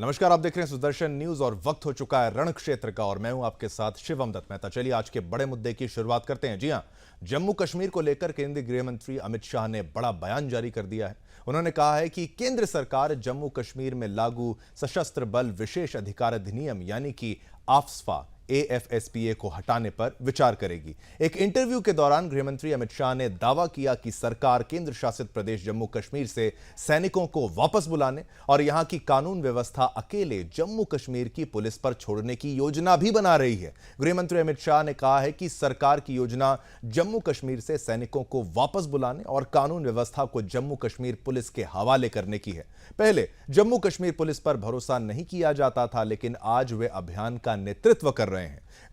नमस्कार, आप देख रहे हैं सुदर्शन न्यूज और वक्त हो चुका है रण क्षेत्र का और मैं हूं आपके साथ शिवम दत्त मेहता। चलिए आज के बड़े मुद्दे की शुरुआत करते हैं। जी हां, जम्मू कश्मीर को लेकर केंद्रीय गृह मंत्री अमित शाह ने बड़ा बयान जारी कर दिया है। उन्होंने कहा है कि केंद्र सरकार जम्मू कश्मीर में लागू सशस्त्र बल विशेष अधिकार अधिनियम यानी कि आफ्स्पा AFSPA को हटाने पर विचार करेगी। एक इंटरव्यू के दौरान गृहमंत्री अमित शाह ने दावा किया कि सरकार केंद्र शासित प्रदेश जम्मू कश्मीर से सैनिकों को वापस बुलाने और यहां की कानून व्यवस्था अकेले जम्मू कश्मीर की पुलिस पर छोड़ने की योजना भी बना रही है। गृहमंत्री अमित शाह ने कहा है कि सरकार की योजना जम्मू कश्मीर से सैनिकों को वापस बुलाने और कानून व्यवस्था को जम्मू कश्मीर पुलिस के हवाले करने की है। पहले जम्मू कश्मीर पुलिस पर भरोसा नहीं किया जाता था, लेकिन आज वे अभियान का नेतृत्व कर रहे हैं।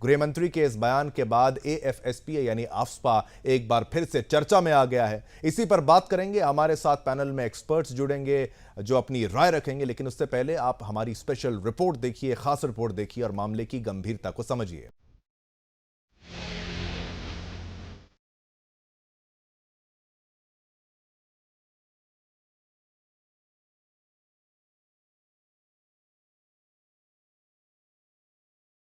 गृहमंत्री के इस बयान के बाद AFSPA यानी आफ्स्पा एक बार फिर से चर्चा में आ गया है। इसी पर बात करेंगे। हमारे साथ पैनल में एक्सपर्ट्स जुड़ेंगे जो अपनी राय रखेंगे, लेकिन उससे पहले आप हमारी स्पेशल रिपोर्ट देखिए, खास रिपोर्ट देखिए और मामले की गंभीरता को समझिए।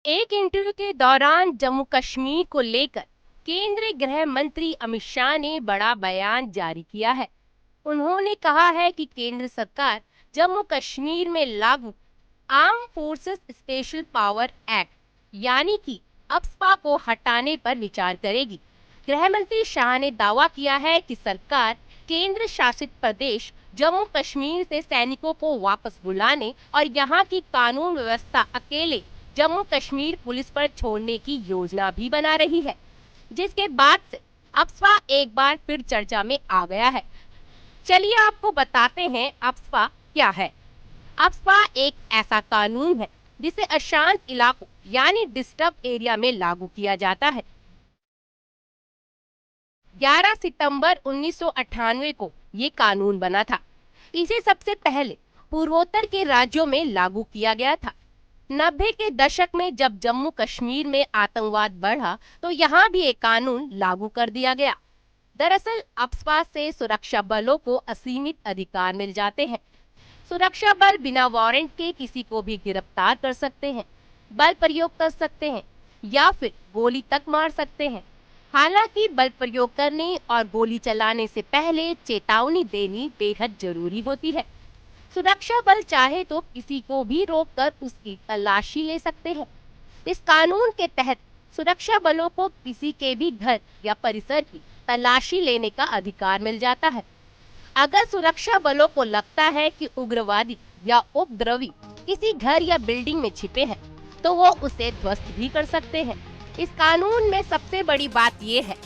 एक इंटरव्यू के दौरान जम्मू कश्मीर को लेकर केंद्रीय गृह मंत्री अमित शाह ने बड़ा बयान जारी किया है। उन्होंने कहा है कि केंद्र सरकार जम्मू कश्मीर में लागू arm forces special power act यानी कि अफ्स्पा को हटाने पर विचार करेगी। गृह मंत्री शाह ने दावा किया है कि सरकार केंद्र शासित प्रदेश जम्मू कश्मीर से सैनिकों को वापस बुलाने और यहाँ की कानून व्यवस्था अकेले जम्मू कश्मीर पुलिस पर छोड़ने की योजना भी बना रही है, जिसके बाद से अफ्स्पा एक बार फिर चर्चा में आ गया है। चलिए आपको बताते हैं अफ्स्पा क्या है। अफ्स्पा एक ऐसा कानून है जिसे अशांत इलाकों यानी डिस्टर्ब एरिया में लागू किया जाता है। 11 सितंबर 1998 को ये कानून बना था। इसे सबसे पहले पूर्वोत्तर के राज्यों में लागू किया गया था। 90 के दशक में जब जम्मू कश्मीर में आतंकवाद बढ़ा तो यहाँ भी एक कानून लागू कर दिया गया। दरअसल अफ्स्पा से सुरक्षा बलों को असीमित अधिकार मिल जाते हैं। सुरक्षा बल बिना वारंट के किसी को भी गिरफ्तार कर सकते हैं, बल प्रयोग कर सकते हैं या फिर गोली तक मार सकते हैं। हालांकि बल प्रयोग करने और गोली चलाने से पहले चेतावनी देनी बेहद जरूरी होती है। सुरक्षा बल चाहे तो किसी को भी रोककर उसकी तलाशी ले सकते हैं। इस कानून के तहत सुरक्षा बलों को किसी के भी घर या परिसर की तलाशी लेने का अधिकार मिल जाता है। अगर सुरक्षा बलों को लगता है कि उग्रवादी या उपद्रवी किसी घर या बिल्डिंग में छिपे हैं, तो वो उसे ध्वस्त भी कर सकते हैं। इस कानून में सबसे बड़ी बात ये है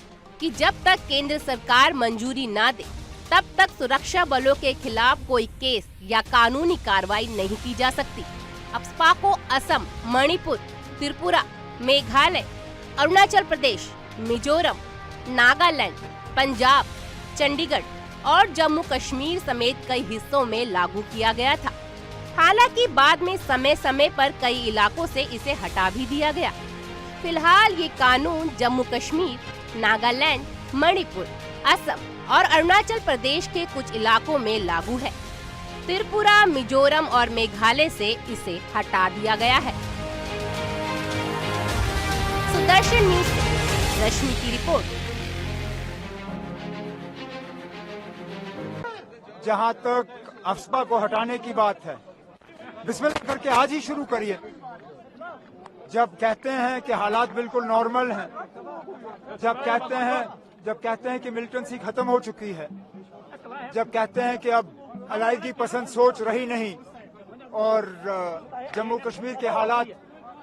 कि जब तक केंद्र सरकार मंजूरी ना दे, तब तक सुरक्षा बलों के खिलाफ कोई केस या कानूनी कार्रवाई नहीं की जा सकती। अफ्स्पा को असम, मणिपुर, त्रिपुरा, मेघालय, अरुणाचल प्रदेश, मिजोरम, नागालैंड, पंजाब, चंडीगढ़ और जम्मू कश्मीर समेत कई हिस्सों में लागू किया गया था। हालांकि बाद में समय समय पर कई इलाकों से इसे हटा भी दिया गया। फिलहाल ये कानून जम्मू कश्मीर, नागालैंड, मणिपुर, असम और अरुणाचल प्रदेश के कुछ इलाकों में लागू है। त्रिपुरा, मिजोरम और मेघालय से इसे हटा दिया गया है। सुदर्शन न्यूज से रश्मि की रिपोर्ट। जहां तक अफ्स्पा को हटाने की बात है, बिस्मिल्लाह करके आज ही शुरू करिए। जब कहते हैं कि हालात बिल्कुल नॉर्मल हैं, जब कहते हैं कि मिलिटेंसी खत्म हो चुकी है, जब कहते हैं कि अब अलायगी पसंद सोच रही नहीं और जम्मू कश्मीर के हालात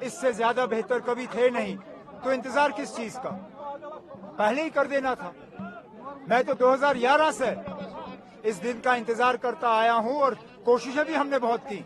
इससे ज्यादा बेहतर कभी थे नहीं, तो इंतजार किस चीज का? पहले ही कर देना था। मैं तो 2011 से इस दिन का इंतजार करता आया हूं और कोशिशें भी हमने बहुत की।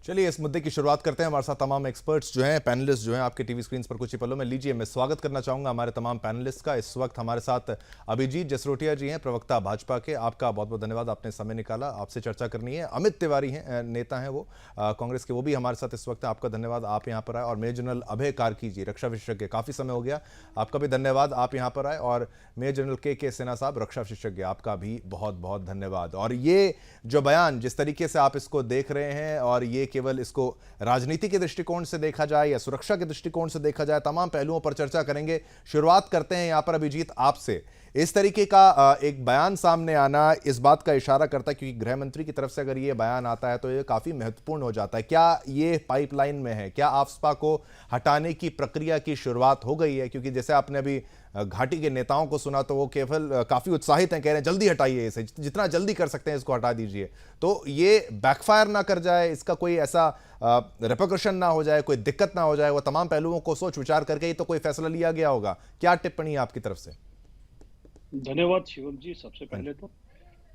चलिए इस मुद्दे की शुरुआत करते हैं। हमारे साथ तमाम एक्सपर्ट्स जो हैं, पैनलिस्ट जो हैं, आपके टीवी स्क्रीन पर कुछ ही पलों में। लीजिए, मैं स्वागत करना चाहूंगा हमारे तमाम पैनलिस्ट का। इस वक्त हमारे साथ अभिजीत जसरोटिया जी हैं, प्रवक्ता भाजपा के। आपका बहुत बहुत धन्यवाद, आपने समय निकाला, आपसे चर्चा करनी है। अमित तिवारी हैं, नेता हैं वो कांग्रेस के, वो भी हमारे साथ इस वक्त। आपका धन्यवाद, आप यहाँ पर आए। और मेजर जनरल अभय कार्की जी, रक्षा विशेषज्ञ, काफ़ी समय हो गया, आपका भी धन्यवाद, आप यहाँ पर आए। और मेजर जनरल के सिन्हा साहब, रक्षा विशेषज्ञ, आपका भी बहुत बहुत धन्यवाद। और ये जो बयान, जिस तरीके से आप इसको देख रहे हैं, और ये केवल इसको राजनीति के दृष्टिकोण से देखा जाए या सुरक्षा के दृष्टिकोण से देखा जाए, तमाम पहलुओं पर चर्चा करेंगे। शुरुआत करते हैं यहां पर अभिजीत आपसे। इस तरीके का एक बयान सामने आना इस बात का इशारा करता है, क्योंकि गृह मंत्री की तरफ से अगर ये बयान आता है तो ये काफी महत्वपूर्ण हो जाता है। क्या ये पाइपलाइन में है? क्या आफ्सपा को हटाने की प्रक्रिया की शुरुआत हो गई है? क्योंकि जैसे आपने अभी घाटी के नेताओं को सुना तो वो केवल काफी उत्साहित हैं, कह रहे हैं जल्दी हटाइए इसे, जितना जल्दी कर सकते हैं इसको हटा दीजिए। तो ये बैकफायर ना कर जाए, इसका कोई ऐसा रेपरकशन ना हो जाए, कोई दिक्कत ना हो जाए, वो तमाम पहलुओं को सोच विचार करके ही तो कोई फैसला लिया गया होगा। क्या टिप्पणी है आपकी तरफ से? धन्यवाद शिवम जी। सबसे पहले तो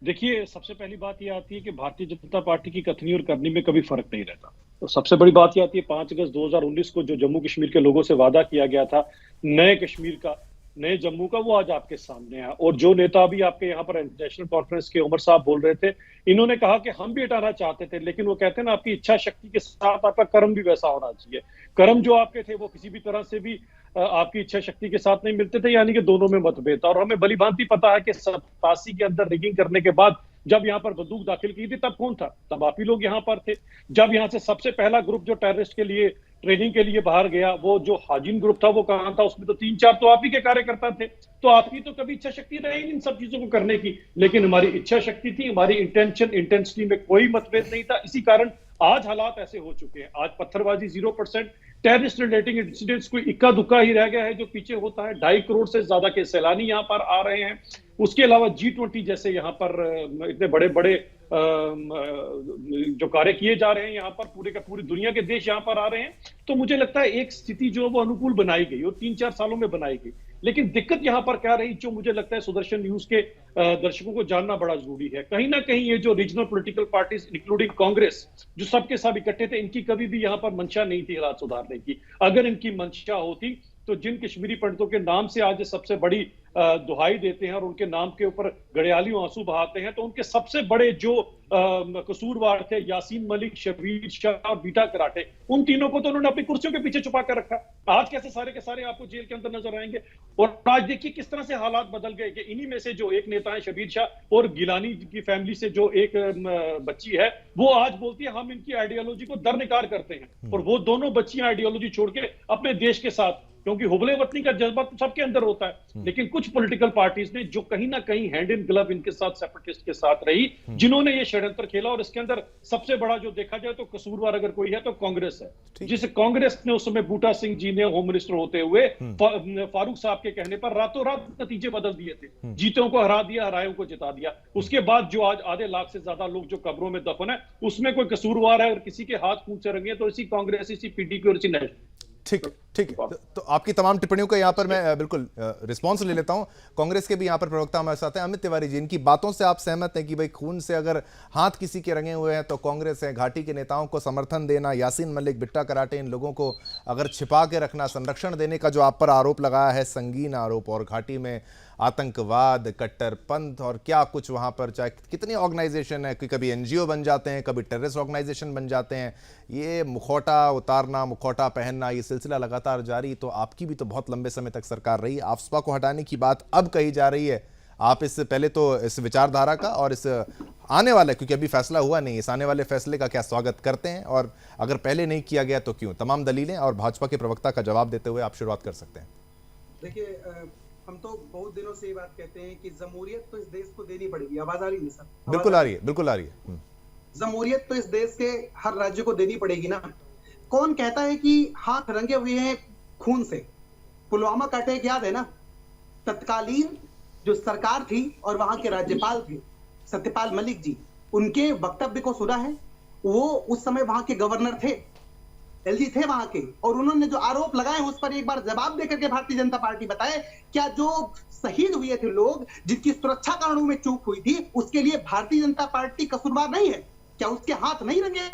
देखिए, सबसे पहली बात ये आती है कि भारतीय जनता पार्टी की कथनी और करनी में कभी फर्क नहीं रहता। तो सबसे बड़ी बात ये आती है 5 अगस्त 2019 को जो जम्मू कश्मीर के लोगों से वादा किया गया था नए कश्मीर का, नए जम्मू का, वो आज आपके सामने है। और जो नेता भी आपके यहाँ पर नेशनल कॉन्फ्रेंस के उमर साहब बोल रहे थे, इन्होंने कहा कि हम भी हटाना चाहते थे, लेकिन वो कहते हैं ना, आपकी इच्छा शक्ति के साथ आपका कर्म भी वैसा होना चाहिए। कर्म जो आपके थे वो किसी भी तरह से भी आपकी इच्छा शक्ति के साथ नहीं मिलते थे, यानी कि दोनों में मतभेद था। और हमें भली भांति पता है कि 87 के अंदर रिगिंग करने के बाद जब यहाँ पर बंदूक दाखिल की थी तब कौन था? तब आप ही लोग यहाँ पर थे। जब यहाँ से सबसे पहला ग्रुप जो टेररिस्ट के लिए ट्रेनिंग के लिए बाहर गया, वो जो हाजिन ग्रुप था, वो कहां था? उसमें तो 3-4 तो आप ही के कार्यकर्ता थे। तो आपकी तो कभी इच्छा शक्ति रही इन सब चीजों को करने की, लेकिन हमारी इच्छा शक्ति थी, हमारी इंटेंसिटी में कोई मतभेद नहीं था। इसी कारण आज हालात ऐसे हो चुके हैं। आज पत्थरबाजी 0%, टेररिस्ट रिलेटिंग इंसिडेंट्स कोई इक्का दुक्का ही रह गया है जो पीछे होता है। 2.5 करोड़ से ज्यादा के सैलानी यहाँ पर आ रहे हैं। उसके अलावा G20 जैसे यहाँ पर इतने बड़े बड़े जो कार्य किए जा रहे हैं, यहाँ पर पूरे का पूरी दुनिया के देश यहाँ पर आ रहे हैं। तो मुझे लगता है एक स्थिति जो वो अनुकूल बनाई गई और 3-4 सालों में बनाई गई। लेकिन दिक्कत यहाँ पर क्या रही, जो मुझे लगता है सुदर्शन न्यूज के दर्शकों को जानना बड़ा जरूरी है। कहीं ना कहीं ये जो regional political parties including Congress, जो सबके सब इकट्ठे थे, इनकी कभी भी यहाँ पर मंशा नहीं थी हालात सुधारने की। अगर इनकी मंशा होती तो जिन कश्मीरी पंडितों के नाम से आज सबसे बड़ी दुहाई देते हैं और उनके नाम के ऊपर गड़ियालियों आंसू बहाते हैं, तो उनके सबसे बड़े जो कसूरवार थे, यासीन मलिक, शबीर शाह और बीटा कराटे, उन तीनों को तो उन्होंने अपनी कुर्सियों के पीछे छुपा कर रखा। आज कैसे सारे के सारे आपको जेल के अंदर नजर आएंगे? और आज देखिए किस तरह से हालात बदल गए कि इन्हीं में से जो एक नेता है शबीर शाह, और गिलानी की फैमिली से जो एक बच्ची है, वो आज बोलती है हम इनकी आइडियोलॉजी को दरनिकार करते हैं। और वो दोनों बच्चियां आइडियोलॉजी छोड़ के अपने देश के साथ, क्योंकि हुबले वतनी का जज्बा तो सबके अंदर होता है, लेकिन कुछ पॉलिटिकल पार्टीज ने जो कहीं ना कहीं हैंड इन ग्लव इनके साथ, सेपरेटिस्ट के साथ रही, जिन्होंने ये षड्यंत्र खेला। और इसके अंदर सबसे बड़ा जो देखा जाए तो कसूरवार अगर कोई है तो कांग्रेस है। जिस कांग्रेस ने उस समय बूटा सिंह जी ने होम मिनिस्टर होते हुए फारूक साहब के कहने पर रातों रात नतीजे बदल दिए थे, जीतों को हरा दिया, हरायों को जिता दिया। उसके बाद जो आज आधे लाख से ज्यादा लोग जो कब्रों में दफन है, उसमें कोई कसूरवार है और किसी के हाथ खून से रंगे तो इसी कांग्रेस, इसी पीडीपी और इसी नेशनल। ठीक है, तो आपकी तमाम टिप्पणियों का यहाँ पर मैं बिल्कुल रिस्पांस ले लेता हूँ। कांग्रेस के भी यहाँ पर प्रवक्ता हमारे साथ हैं, अमित तिवारी जी। इनकी बातों से आप सहमत हैं कि भाई खून से अगर हाथ किसी के रंगे हुए हैं तो कांग्रेस है? घाटी के नेताओं को समर्थन देना, यासीन मलिक, बिट्टा कराटे, इन लोगों को अगर छिपा के रखना, संरक्षण देने का जो आप पर आरोप लगाया है, संगीन आरोप, और घाटी में आतंकवाद, कट्टरपंथ और क्या कुछ वहाँ पर, चाहे कितनी ऑर्गेनाइजेशन है कि कभी एनजीओ बन जाते हैं, कभी टेररिस्ट ऑर्गेनाइजेशन बन जाते हैं, ये मुखौटा उतारना, मुखौटा पहनना, ये सिलसिला लगातार जारी। तो आपकी भी तो बहुत लंबे समय तक सरकार रही, आफ्सपा को हटाने की बात अब कही जा रही है। आप इस पहले तो इस विचारधारा का और इस आने वाले, क्योंकि अभी फैसला हुआ नहीं, इस आने वाले फैसले का क्या स्वागत करते हैं, और अगर पहले नहीं किया गया तो क्यों? तमाम दलीलें और भाजपा के प्रवक्ता का जवाब देते हुए आप शुरुआत कर सकते हैं। देखिए, हम तो बहुत दिनों से ये बात कहते हैं कि जमहूरियत तो इस देश को देनी पड़ेगी। आवाज आ रही है सर? बिल्कुल आ रही है, बिल्कुल आ रही है। जमहूरियत तो इस देश के हर राज्य को देनी पड़ेगी ना। कौन कहता है कि हाथ रंगे हुए हैं खून से? पुलवामा का अटैक याद है ना? तत्कालीन जो सरकार थी और वहां के राज्यपाल थे सत्यपाल मलिक जी, उनके वक्तव्य को सुना है? वो उस समय वहां के गवर्नर थे, एलजी थे वहां के, और उन्होंने जो आरोप लगाए उस पर एक बार जवाब देकर के भारतीय जनता पार्टी बताए, क्या जो शहीद हुए थे लोग, जिनकी सुरक्षा कारणों में चूक हुई थी, उसके लिए भारतीय जनता पार्टी कसूरवार नहीं है? क्या उसके हाथ नहीं रंगे हैं?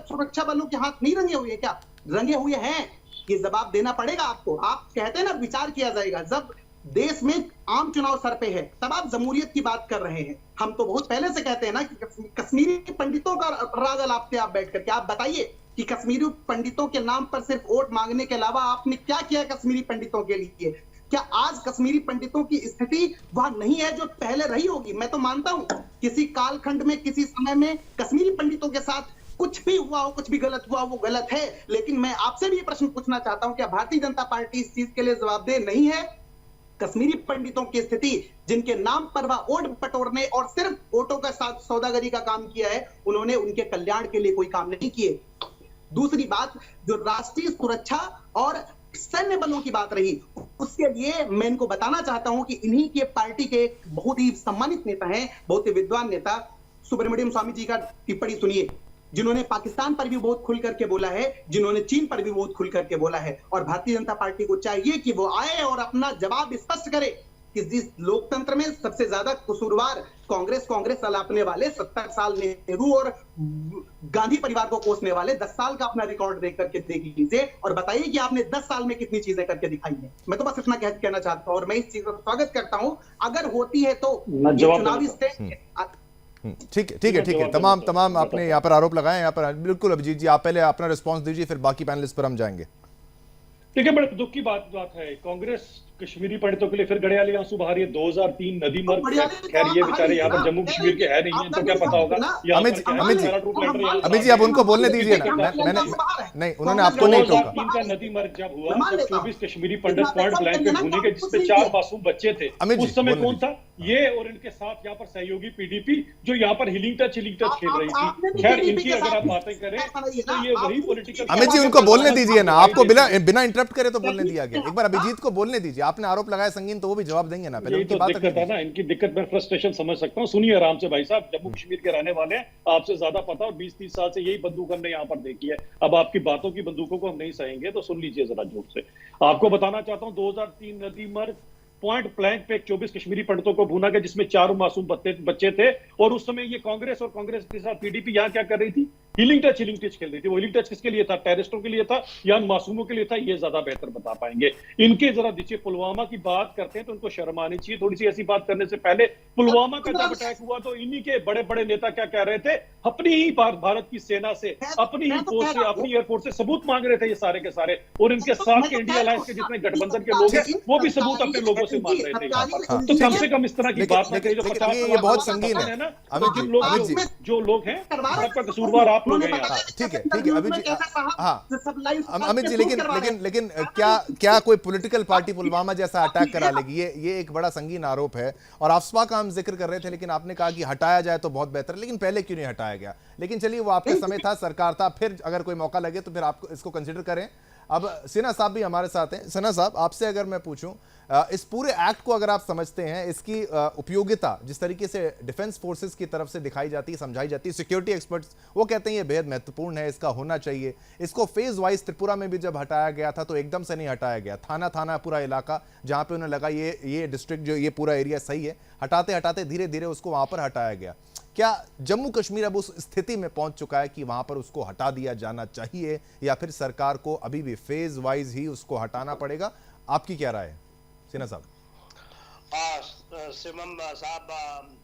सुरक्षा बलों के हाथ नहीं रंगे हुए क्या? रंगे हुए हैं। ये जवाब देना पड़ेगा आपको। आप कहते हैं ना विचार किया जाएगा, जब देश में आम चुनाव सर पे है तब आप जमहूरियत की बात कर रहे हैं। हम तो बहुत पहले से कहते हैं ना कि कश्मीरी पंडितों का राग अलापते आप बैठ करके। आप बताइए कि कश्मीरी पंडितों के नाम पर सिर्फ वोट मांगने के अलावा आपने क्या किया कश्मीरी पंडितों के लिए? क्या आज कश्मीरी पंडितों की स्थिति वह नहीं है जो पहले रही होगी? मैं तो मानता हूं किसी कालखंड में किसी समय में कश्मीरी पंडितों के साथ कुछ भी हुआ हो, कुछ भी गलत हुआ वो गलत है। लेकिन मैं आपसे भी ये प्रश्न पूछना चाहता हूं, क्या भारतीय जनता पार्टी इस चीज के लिए जवाबदेह नहीं है? कश्मीरी पंडितों की स्थिति, जिनके नाम पर वह वोट बटोरने और सिर्फ वोटों का साथ सौदागरी का काम किया है, उन्होंने उनके कल्याण के लिए कोई काम नहीं किए। दूसरी बात, जो राष्ट्रीय सुरक्षा और सैन्य बलों की बात रही, उसके लिए मैं इनको बताना चाहता हूं कि इन्हीं के पार्टी के एक बहुत ही सम्मानित नेता हैं, बहुत ही विद्वान नेता सुब्रमण्यम स्वामी जी का टिप्पणी सुनिए, जिन्होंने पाकिस्तान पर भी बहुत खुल करके बोला है, जिन्होंने चीन पर भी बहुत खुल करके बोला है। और भारतीय जनता पार्टी को चाहिए कि वो आए और अपना जवाब स्पष्ट करे कि जिस लोकतंत्र में सबसे ज्यादा कसूरवार कांग्रेस अलापने वाले 70 साल नेहरू और गांधी परिवार को कोसने वाले 10 साल का अपना रिकॉर्ड देख करके देख लीजिए और बताइए कि आपने 10 साल में कितनी चीजें करके दिखाई है। मैं तो बस इतना कहना चाहता हूं और मैं इस चीज का स्वागत करता हूं। अगर होती है तो चुनावी स्टेज ठीक है। तमाम आपने यहाँ पर आरोप लगाए। यहाँ पर बिल्कुल अभिजीत जी आप पहले अपना रिस्पांस दीजिए, फिर बाकी पैनलिस्ट पर हम जाएंगे। ठीक है, बड़े दुख की बात है। कांग्रेस कश्मीरी पंडितों के लिए फिर गड़ियाली आंसू बहा रही है। 2003 नदी मर, खैर ये बेचारे यहाँ पर जम्मू कश्मीर के है नहीं है, तो क्या पता होगा। अमित जी आप उनको बोलने दीजिए ना। मैंने नहीं, उन्होंने आपको नहीं टोका। 2003 का नदी मर जब हुआ तो 24 कश्मीरी पंडित पॉइंट ब्लैंक पे भूने गए, जिसमें 4 मासूम बच्चे थे। उस समय कौन था? ये और इनके साथ यहाँ पर सहयोगी पीडीपी जो यहाँ पर हिलिंग टच खेल रही थी। खैर इनकी अगर आप बातें करें तो ये वही पॉलिटिकल। अमित जी उनको बोलने दीजिए ना, आपको बिना इंटरप्ट करे तो बोलने दिया गया। एक बार अभिजीत को बोलने दीजिए, आपने आरोप लगाया संगीन, तो वो भी जवाब देंगे ना। पहले उनकी बात दिक्कत है ना, इनकी दिक्कत मैं फ्रस्ट्रेशन समझ सकता हूँ। सुनिए आराम से भाई साहब, जम्मू कश्मीर के रहने वाले हैं, आपसे ज्यादा पता, और 20-30 साल से यही बंदूक हमने यहाँ पर देखी है। अब आपकी बातों की बंदूकों को हम नहीं सहेंगे, तो सुन लीजिए जरा जोर से। आपको बताना चाहता हूँ 2003 नदी मर पॉइंट ब्लैंक पे 24 कश्मीरी पंडितों को भूना गया, जिसमें 4 मासूम बच्चे थे। और उस समय ये कांग्रेस और कांग्रेस के साथ पीडीपी यहाँ क्या कर रही थी? हीलिंग टच खेल रही थी। वो हीलिंग टच किसके लिए था? टेररिस्टों के लिए था या मासूमों के लिए था? ये ज्यादा बेहतर बता पाएंगे। इनके जरा दीजिए, पुलवामा की बात करते हैं तो उनको शर्म आनी चाहिए थोड़ी सी। ऐसी बात करने से पहले पुलवामा का जब अटैक हुआ तो इन्हीं के बड़े बड़े नेता क्या कह रहे थे? अपनी ही भारत की सेना से, अपनी ही फोर्स से, अपनी एयरफोर्स से सबूत मांग रहे थे ये सारे के सारे। और इनके साथ के इंडिया अलायंस के जितने गठबंधन के लोग हैं वो भी सबूत अपने लोगों से मांग रहे थे यहाँ पर। तो कम से कम इस तरह की बात नहीं करिए। जो 50 ये बहुत संगीन है ना, जो लोग हैं सबका कसूरवार आप लोग हैं। ठीक है अभिजीत। हाँ अमित जी, लेकिन क्या कोई पॉलिटिकल पार्टी पुलवामा जैसा अटैक करा लेगी? ये एक बड़ा संगीन आरोप है। और अफस्पा का हम जिक्र कर रहे थे, लेकिन आपने कहा कि हटाया जाए तो बहुत बेहतर, लेकिन पहले क्यों नहीं हटाया गया? लेकिन चलिए, वो आपका समय था, सरकार था, फिर अगर कोई मौका लगे तो फिर आपको इसको कंसिडर करें। अब सिन्हा साहब भी हमारे साथ हैं। सिन्हा साहब, आपसे अगर मैं पूछूं, इस पूरे एक्ट को अगर आप समझते हैं, इसकी उपयोगिता जिस तरीके से डिफेंस फोर्सेस की तरफ से दिखाई जाती है, समझाई जाती है, सिक्योरिटी एक्सपर्ट्स वो कहते हैं ये बेहद महत्वपूर्ण है, इसका होना चाहिए। इसको फेज वाइज त्रिपुरा में भी जब हटाया गया था तो एकदम से नहीं हटाया गया। थाना पूरा इलाका जहां पे उन्हें लगा ये डिस्ट्रिक्ट, जो ये पूरा एरिया सही है, हटाते धीरे धीरे उसको वहां पर हटाया गया। क्या जम्मू कश्मीर अब उस स्थिति में पहुंच चुका है कि वहां पर उसको हटा दिया जाना चाहिए, या फिर सरकार को अभी भी फेज वाइज ही उसको हटाना पड़ेगा? आपकी क्या राय है सिन्हा साहब? शिवम साहब,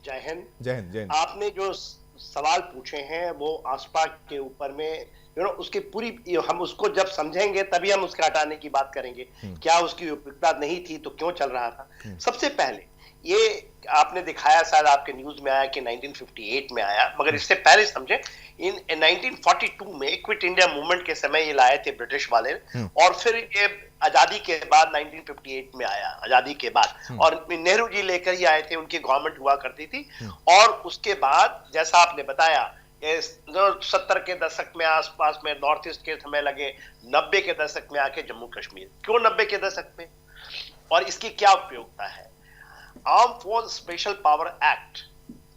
जय हिंद। जय हिंद। आपने जो सवाल पूछे हैं वो आसपा के ऊपर में, उसकी पूरी, हम उसको जब समझेंगे तभी हम उसके हटाने की बात करेंगे। क्या उसकी उपयुक्तता नहीं थी तो क्यों चल रहा था? सबसे पहले ये आपने दिखाया, शायद आपके न्यूज में आया कि 1958 में आया, मगर इससे पहले समझे, इन 1942 में क्विट इंडिया मूवमेंट के समय ये लाए थे ब्रिटिश वाले, और फिर ये आजादी के बाद 1958 में आया, आजादी के बाद, और नेहरू जी लेकर ही आए थे, उनकी गवर्नमेंट हुआ करती थी। और उसके बाद जैसा आपने बताया, 70 के दशक में आसपास में नॉर्थ ईस्ट के समय लगे, 90 के दशक में आके जम्मू कश्मीर। क्यों 90 के दशक में, और इसकी क्या उपयोगिता है? Arm force special power act,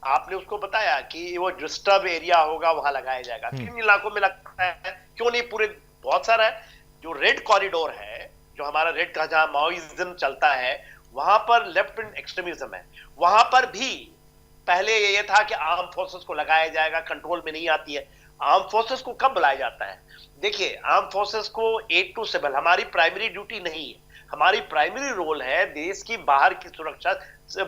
आपने उसको बताया कि वो डिस्टर्ब एरिया होगा वहां लगाया जाएगा। किन इलाकों में लगता है? क्यों नहीं पूरे? बहुत सारा है। जो रेड कॉरिडोर है, जो हमारा रेड का, जहां माओइज्म चलता है, वहां पर लेफ्ट विंग एक्सट्रीमिज्म है, वहां पर भी पहले ये था कि आर्म फोर्सेस को लगाया जाएगा, कंट्रोल में नहीं आती है। आर्म फोर्सेस को कब बुलाया जाता है? देखिए, आर्म फोर्सेस को 8 to सिविल हमारी प्राइमरी ड्यूटी नहीं है। हमारी प्राइमरी रोल है देश की बाहर की सुरक्षा,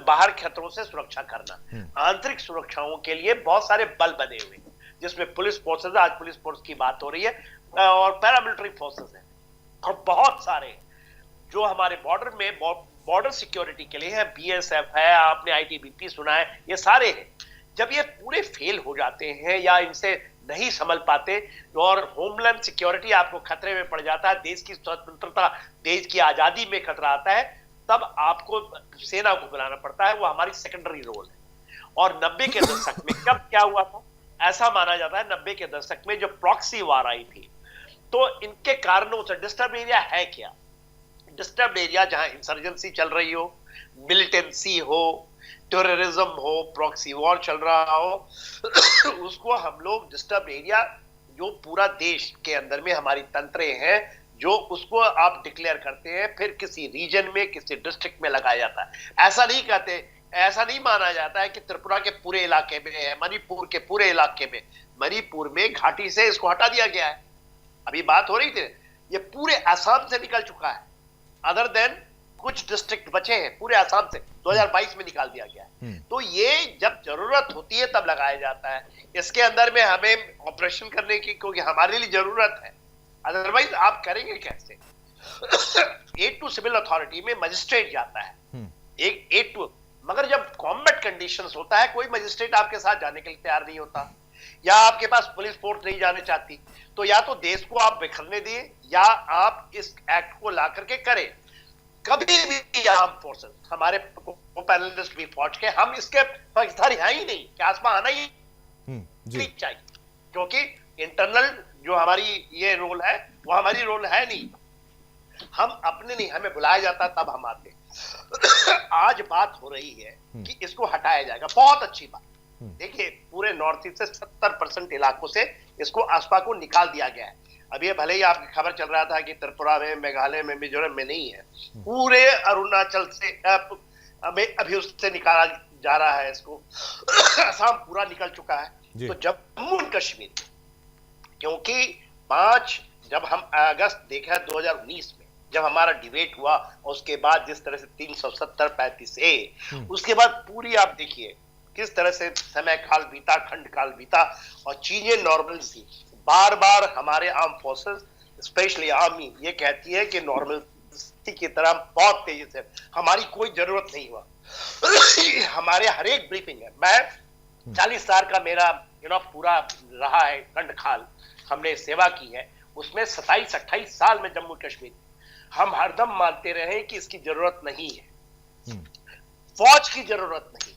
बाहर खतरों से सुरक्षा करना। आंतरिक सुरक्षाओं के लिए बहुत सारे बल बने हुए हैं, जिसमें पुलिस फोर्सेस, आज पुलिस फोर्स की बात हो रही है, और पैरामिलिट्री फोर्सेस हैं, और बहुत सारे जो हमारे बॉर्डर में बॉर्डर सिक्योरिटी के लिए है, बीएसएफ है, आपने आईटीबीपी सुना है, ये सारे हैं। जब ये पूरे फेल हो जाते हैं या इनसे नहीं संभल पाते और होमलैंड सिक्योरिटी आपको खतरे में पड़ जाता है, देश की स्वतंत्रता, देश की आजादी में खतरा आता है, तब आपको सेना को बुलाना पड़ता है। वो हमारी सेकेंडरी रोल है। और 90 के दशक में कब क्या हुआ था, ऐसा माना जाता है 90 के दशक में जो प्रॉक्सी वार आई थी, तो इनके कारणों से डिस्टर्ब एरिया है क्या? डिस्टर्ब एरिया जहां इंसर्जेंसी चल रही हो, मिलिटेंसी हो, टेररिज्म हो, प्रॉक्सी वॉर चल रहा हो, उसको हम लोग डिस्टर्ब एरिया, जो पूरा देश के अंदर में हमारी तंत्रे हैं, जो उसको आप डिक्लेयर करते हैं, फिर किसी रीजन में, किसी डिस्ट्रिक्ट में लगाया जाता है। ऐसा नहीं कहते, ऐसा नहीं माना जाता है कि त्रिपुरा के पूरे इलाके में है, मणिपुर के पूरे इलाके में। मणिपुर में घाटी से इसको हटा दिया गया है। अभी बात हो रही थी, ये पूरे असम से निकल चुका है, अदर देन कुछ डिस्ट्रिक्ट बचे हैं, पूरे असम से 2022 में निकाल दिया गया है। तो ये जब जरूरत होती है तब लगाया जाता है। इसके अंदर में हमें ऑपरेशन करने की, क्योंकि हमारे लिए जरूरत है, अदरवाइज आप करेंगे कैसे? 8 to सिविल अथॉरिटी में मजिस्ट्रेट जाता है, एक 8 to, मगर जब कॉम्बैट कंडीशंस होता है, कोई मजिस्ट्रेट आपके साथ जाने के लिए तैयार नहीं होता, या आपके पास पुलिस फोर्स नहीं जाने चाहती, तो या तो देश को आप बिखरने दिए, या आप इस एक्ट को ला करके करें। कभी भी आर्म फोर्सेस, हमारे पैनलिस्ट भी फौज के, हम इसके पक्षधारी हैं ही नहीं कि आसमान आना ही चाहिए, क्योंकि इंटरनल जो हमारी ये रोल है, वो हमारी रोल है नहीं। हम अपने नहीं, हमें बुलाया जाता तब हम आते। आज बात हो रही है कि इसको हटाया जाएगा, बहुत अच्छी बात। देखिए, पूरे नॉर्थ ईस्ट से 70% इलाकों से इसको आसपा को निकाल दिया गया है। अभी भले ही आपकी खबर चल रहा था कि त्रिपुरा में, मेघालय में, मिजोरम में नहीं है, पूरे अरुणाचल से अभी उससे निकाला जा रहा है इसको। असम पूरा निकल चुका है। तो जम्मू एंड कश्मीर, क्योंकि 5 जब हम अगस्त देखा 2019 में, जब हमारा डिबेट हुआ, उसके बाद जिस तरह से 370-35A, उसके बाद पूरी आप देखिए किस तरह से समय काल बीता, खंड काल बीता, और चीजें नॉर्मल सी। बार बार हमारे आर्म फोर्सेस, स्पेशली आर्मी, ये कहती है कि नॉर्मल की तरह बहुत तेजी से, हमारी कोई जरूरत नहीं हुआ। हमारे हर एक ब्रीफिंग है, मैं 40 साल का मेरा पूरा रहा है खंडखाल, हमने सेवा की है, उसमें 27-28 साल में जम्मू कश्मीर हम हरदम मानते रहे कि इसकी जरूरत नहीं है, फौज की जरूरत नहीं।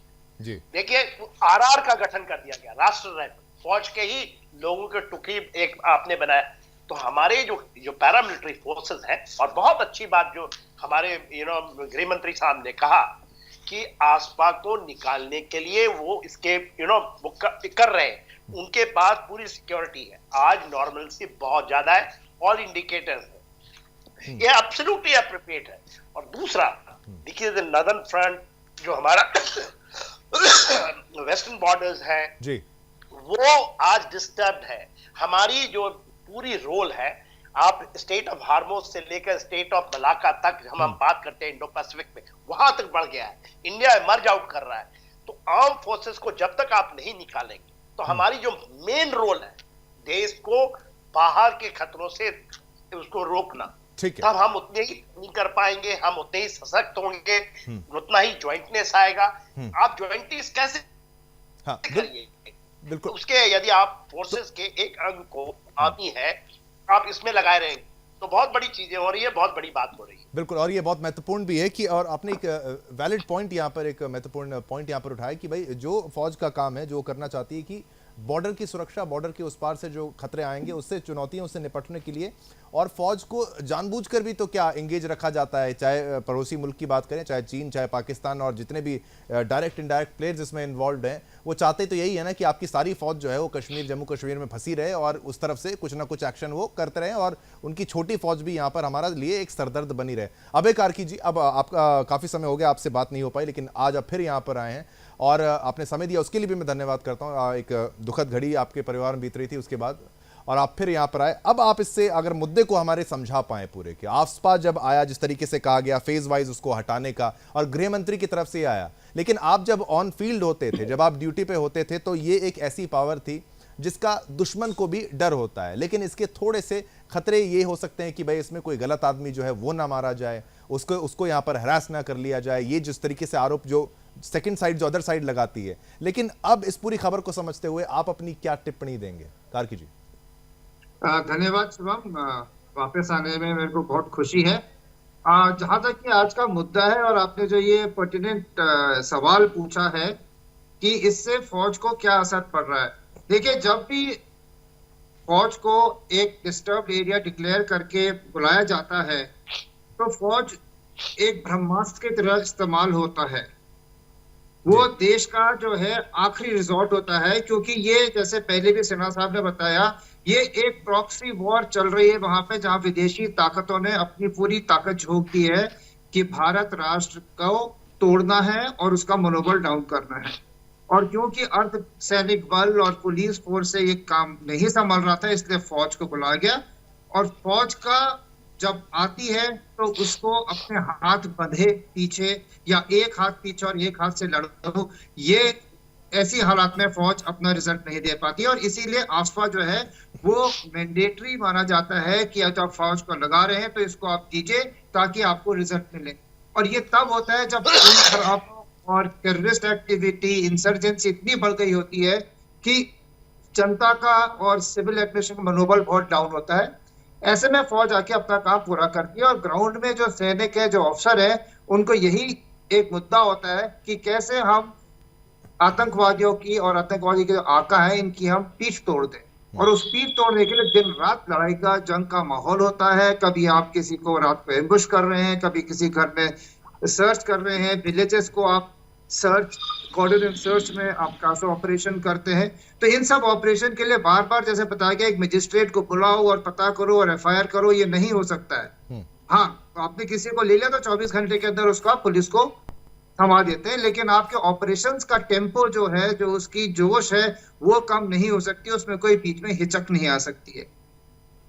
देखिए, आरआर का गठन कर दिया गया, राष्ट्र राइफल फौज के ही लोगों के टुकड़ी एक आपने बनाया। तो हमारे जो पैरामिलिट्री फोर्सेस हैं, और बहुत अच्छी बात जो हमारे गृह मंत्री साहब ने कहा कि आसपा को निकालने के लिए वो इसके वो कर रहे हैं, उनके पास पूरी सिक्योरिटी है। आज नॉर्मलसी बहुत ज्यादा है, ऑल इंडिकेटर्स है, ये एब्सोल्युटली एप्रोप्रिएट है। और दूसरा देखिए, नॉर्दर्न फ्रंट जो हमारा वेस्टर्न बॉर्डर्स है जी, वो आज डिस्टर्ब्ड है। हमारी जो पूरी रोल है, आप स्टेट ऑफ हार्मोस से लेकर स्टेट ऑफ मलाका तक हम बात करते हैं, इंडो पैसिफिक में, वहां तक बढ़ गया है। इंडिया मर्ज आउट कर रहा है। तो आर्म फोर्सेस को जब तक आप नहीं निकालेंगे, तो हमारी जो मेन रोल है, देश को बाहर के खतरों से उसको रोकना, तब हम उतने ही नहीं कर पाएंगे, हम उतने ही सशक्त होंगे, उतना ही ज्वाइंटनेस आएगा। आप ज्वाइंटनेस कैसे करिए? बिल्कुल, उसके यदि आप फोर्सेस के एक अंग को आर्मी है, आप इसमें लगाए रहेंगे, तो बहुत बड़ी चीजें हो रही है, बहुत बड़ी बात हो रही है। बिल्कुल, और ये बहुत महत्वपूर्ण भी है कि, और आपने एक वैलिड पॉइंट यहाँ पर, एक महत्वपूर्ण पॉइंट यहाँ पर उठाया कि भाई जो फौज का काम है, जो करना चाहती है कि बॉर्डर की सुरक्षा, बॉर्डर के उस पार से जो खतरे आएंगे उससे, चुनौतियों से निपटने के लिए, और फौज को जानबूझकर भी तो क्या इंगेज रखा जाता है, चाहे पड़ोसी मुल्क की बात करें, चाहे चीन, चाहे पाकिस्तान, और जितने भी डायरेक्ट इनडायरेक्ट प्लेयर्स इसमें इन्वॉल्व हैं, वो चाहते तो यही है ना कि आपकी सारी फौज जो है वो कश्मीर, जम्मू कश्मीर में फंसी रहे और उस तरफ से कुछ ना कुछ एक्शन वो करते रहे, और उनकी छोटी फौज भी यहाँ पर हमारा लिए एक सरदर्द बनी रहे। अबे कार्की जी, अब आपका काफ़ी समय हो गया, आपसे बात नहीं हो पाई, लेकिन आज आप फिर यहाँ पर आए हैं और आपने समय दिया, उसके लिए भी मैं धन्यवाद करता हूँ। एक दुखद घड़ी आपके परिवार में बीत रही थी उसके बाद, और आप फिर यहाँ पर आए। अब आप इससे अगर मुद्दे को हमारे समझा पाए पूरे के, आफ्सपा जब आया, जिस तरीके से कहा गया फेज वाइज उसको हटाने का, और गृह मंत्री की तरफ से आया, लेकिन आप जब ऑन फील्ड होते थे, जब आप ड्यूटी पे होते थे, तो ये एक ऐसी पावर थी जिसका दुश्मन को भी डर होता है, लेकिन इसके थोड़े से खतरे ये हो सकते हैं कि भाई इसमें कोई गलत आदमी जो है वो ना मारा जाए, उसको यहाँ पर हरास ना कर लिया जाए, ये जिस तरीके से आरोप जो सेकंड साइड, जो अदर साइड लगाती है। लेकिन अब इस पूरी खबर को समझते हुए आप अपनी क्या टिप्पणी देंगे, कार्की जी? धन्यवाद शिवम, वापस आने में मेरे को बहुत खुशी है। जहां तक कि आज का मुद्दा है और आपने जो ये पर्टिनेंट सवाल पूछा है कि इससे फौज को क्या असर पड़ रहा है, देखिए, जब भी फौज को एक डिस्टर्ब एरिया डिक्लेयर करके बुलाया जाता है तो फौज एक ब्रह्मास्त्र की तरह इस्तेमाल होता है। वो देश का जो है आखिरी रिजॉर्ट होता है, क्योंकि ये, जैसे पहले भी सिन्हा साहब ने बताया, ये एक प्रॉक्सी वॉर चल रही है वहां पे, जहां विदेशी ताकतों ने अपनी पूरी ताकत झोंक दी है कि भारत राष्ट्र को तोड़ना है और उसका मनोबल डाउन करना है। और क्योंकि अर्ध सैनिक बल और पुलिस फोर्स से ये काम नहीं संभल रहा था, इसलिए फौज को बुलाया गया। और फौज का जब आती है तो उसको अपने हाथ बंधे पीछे, या एक हाथ पीछे और एक हाथ से लड़ो, ये ऐसी हालात में फौज अपना रिजल्ट नहीं दे पाती। और इसीलिए आफ्सपा जो है वो मैंडेटरी माना जाता है कि जब आप फौज को लगा रहे हैं तो इसको आप दीजिए ताकि आपको रिजल्ट मिले। और ये तब होता है जब खराब और टेररिस्ट एक्टिविटी, इंसर्जेंसी इतनी बढ़ गई होती है कि जनता का और सिविल एडमिनिस्ट्रेशन का मनोबल बहुत डाउन होता है। ऐसे में फौज आके अपना काम पूरा करती है, और ग्राउंड में जो सैनिक है, जो अफसर है, उनको यही एक मुद्दा होता है कि कैसे हम आतंकवादियों की और आतंकवादी के जो आका है इनकी हम पीठ तोड़ दें। और उस पीठ तोड़ने के लिए दिन रात लड़ाई का, जंग का माहौल होता है। कभी आप किसी को रात को एम्बुश कर रहे हैं, कभी किसी घर में सर्च कर रहे हैं, विलेजेस को आप सर्च, कोऑर्डिनेट सर्च में आप कासो ऑपरेशन करते हैं। तो इन सब ऑपरेशन के लिए बार बार, जैसे बताया गया, एक मजिस्ट्रेट को बुलाओ और पता करो और एफआईआर करो, ये नहीं हो सकता है। हाँ, तो आपने किसी को ले लिया तो 24 घंटे के अंदर उसको पुलिस को थमा देते हैं, लेकिन आपके ऑपरेशंस का टेम्पो जो है, जो उसकी जोश है, वो कम नहीं हो सकती, उसमें कोई बीच में हिचक नहीं आ सकती है।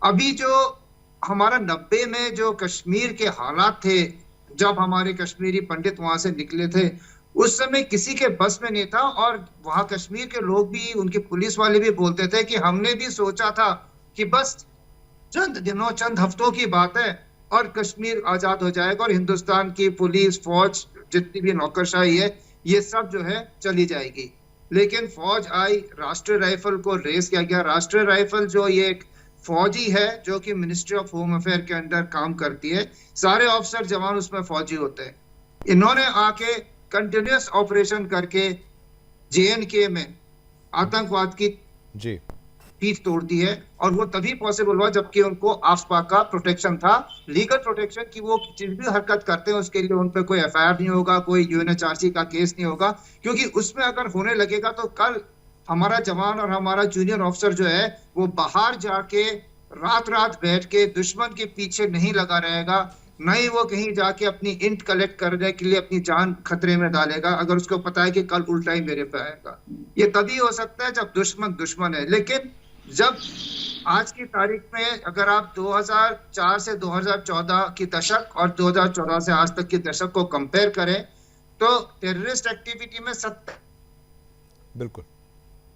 अभी जो हमारा 90 में जो कश्मीर के हालात थे, जब हमारे कश्मीरी पंडित वहां से निकले थे, उस समय किसी के बस में नहीं था। और वहां कश्मीर के लोग भी, उनके पुलिस वाले भी बोलते थे कि हमने भी सोचा था कि बस चंद दिनों, चंद हफ्तों की बात है और कश्मीर आजाद हो जाएगा और हिंदुस्तान की पुलिस, फौज, जितनी भी नौकरशाही है, ये सब जो है चली जाएगी। लेकिन फौज आई, राष्ट्रीय राइफल को रेस किया गया। राष्ट्रीय राइफल जो ये एक फौजी है जो कि मिनिस्ट्री ऑफ होम अफेयर के अंडर काम करती है, सारे ऑफिसर जवान उसमें फौजी होते हैं। इन्होंने आके कंटिन्यूअस ऑपरेशन करके जेएनके में आतंकवाद की पीठ तोड़ दी है। और वो तभी पॉसिबल हुआ जबकि उनको आफ्सपा का प्रोटेक्शन था, लीगल प्रोटेक्शन, कि वो जिस भी हरकत करते हैं उसके लिए उन पर कोई एफआईआर नहीं होगा, कोई यूएनएचआरसी का केस नहीं होगा, क्योंकि उसमें अगर होने लगेगा तो कल हमारा जवान और हमारा जूनियर ऑफिसर जो है वो बाहर जाके रात रात बैठ के दुश्मन के पीछे नहीं लगा रहेगा, न ही वो कहीं जाके अपनी इंट कलेक्ट करने के लिए अपनी जान खतरे में डालेगा अगर उसको पता है कि कल उल्टा ही मेरे पे आएगा। ये तभी हो सकता है जब दुश्मन दुश्मन है। लेकिन जब आज की तारीख में अगर आप 2004 से 2014 की दशक और 2014 से आज तक की दशक को कंपेयर करें तो टेररिस्ट एक्टिविटी में बिल्कुल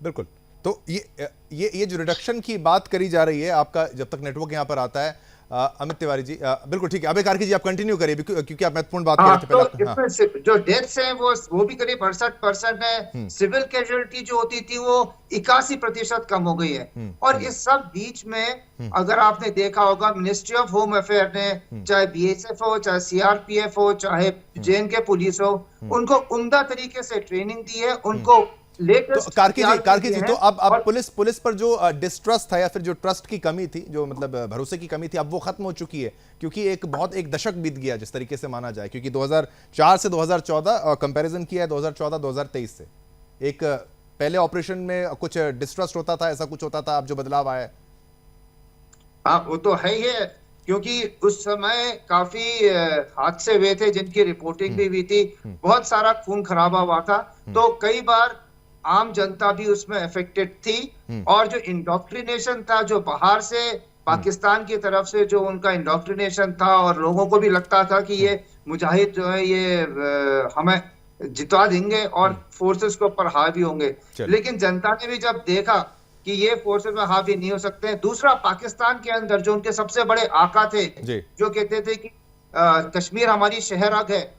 बिल्कुल। तो ये जो रिडक्शन की बात करी जा रही है, आपका जब तक नेटवर्क यहाँ पर आता है, अमित तिवारी जी, बिल्कुल ठीक है। अबे कार्की जी आप कंटिन्यू करिए क्योंकि आप महत्वपूर्ण बात कर रहे थे पहले। तो इसमें जो डेथ्स हैं वो भी करीब 68% है। सिविल कैजुअलिटी जो होती थी वो 81% कम हो गई है। और इस सब बीच में अगर आपने देखा होगा, मिनिस्ट्री ऑफ होम अफेयर ने, चाहे बीएसएफ हो, चाहे सीआरपीएफ हो, चाहे जेएनके पुलिस हो, उनको उम्दा तरीके से ट्रेनिंग दी है, उनको तो लेटेस्ट कार्की जी, तो अब पुलिस पर जो डिस्ट्रस्ट था या फिर जो ट्रस्ट की कमी थी, जो मतलब भरोसे की कमी थी, अब वो खत्म हो चुकी है, क्योंकि एक दशक बीत गया जिस तरीके से माना जाए, क्योंकि 2004 से 2014 कंपैरिजन किया है 2014-2023 से। एक पहले ऑपरेशन में कुछ डिस्ट्रस्ट होता था, ऐसा कुछ होता था, अब जो बदलाव आया है। हाँ, वो तो है ही है, क्योंकि उस समय काफी हादसे हुए थे जिनकी रिपोर्टिंग भी हुई थी, बहुत सारा खून खराबा हुआ था, तो कई बार आम जनता भी उसमें अफेक्टेड थी। और जो इंडोक्ट्रिनेशन था, जो बाहर से पाकिस्तान की तरफ से जो उनका इंडोक्ट्रिनेशन था, और लोगों को भी लगता था कि ये मुजाहिद जो है ये हमें जिता देंगे और फोर्सेस के ऊपर हावी होंगे, लेकिन जनता ने भी जब देखा कि ये फोर्सेस में हावी नहीं हो सकते। दूसरा, पाकिस्तान के अंदर जो उनके सबसे बड़े आका थे, जो कहते थे कि कश्मीर हमारी शहरग है,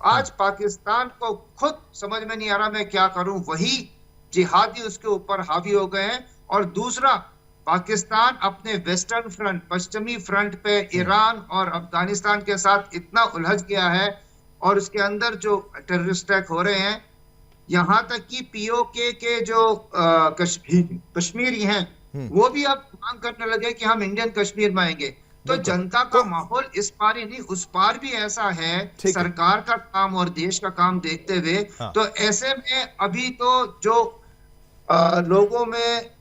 आज पाकिस्तान को खुद समझ में नहीं आ रहा मैं क्या करूं, वही जिहादी उसके ऊपर हावी हो गए हैं। और दूसरा, पाकिस्तान अपने वेस्टर्न फ्रंट, पश्चिमी फ्रंट पे ईरान और अफगानिस्तान के साथ इतना उलझ गया है, और उसके अंदर जो टेररिस्ट अटैक हो रहे हैं, यहाँ तक कि पीओके के जो कश्मीरी हैं, वो भी अब मांग करने लगे कि हम इंडियन कश्मीर में आएंगे। तो जनता का माहौल इस पार ही नहीं उस पार भी ऐसा है, सरकार का काम और देश का काम देखते हुए। हाँ। तो ऐसे में अभी तो जो लोगों में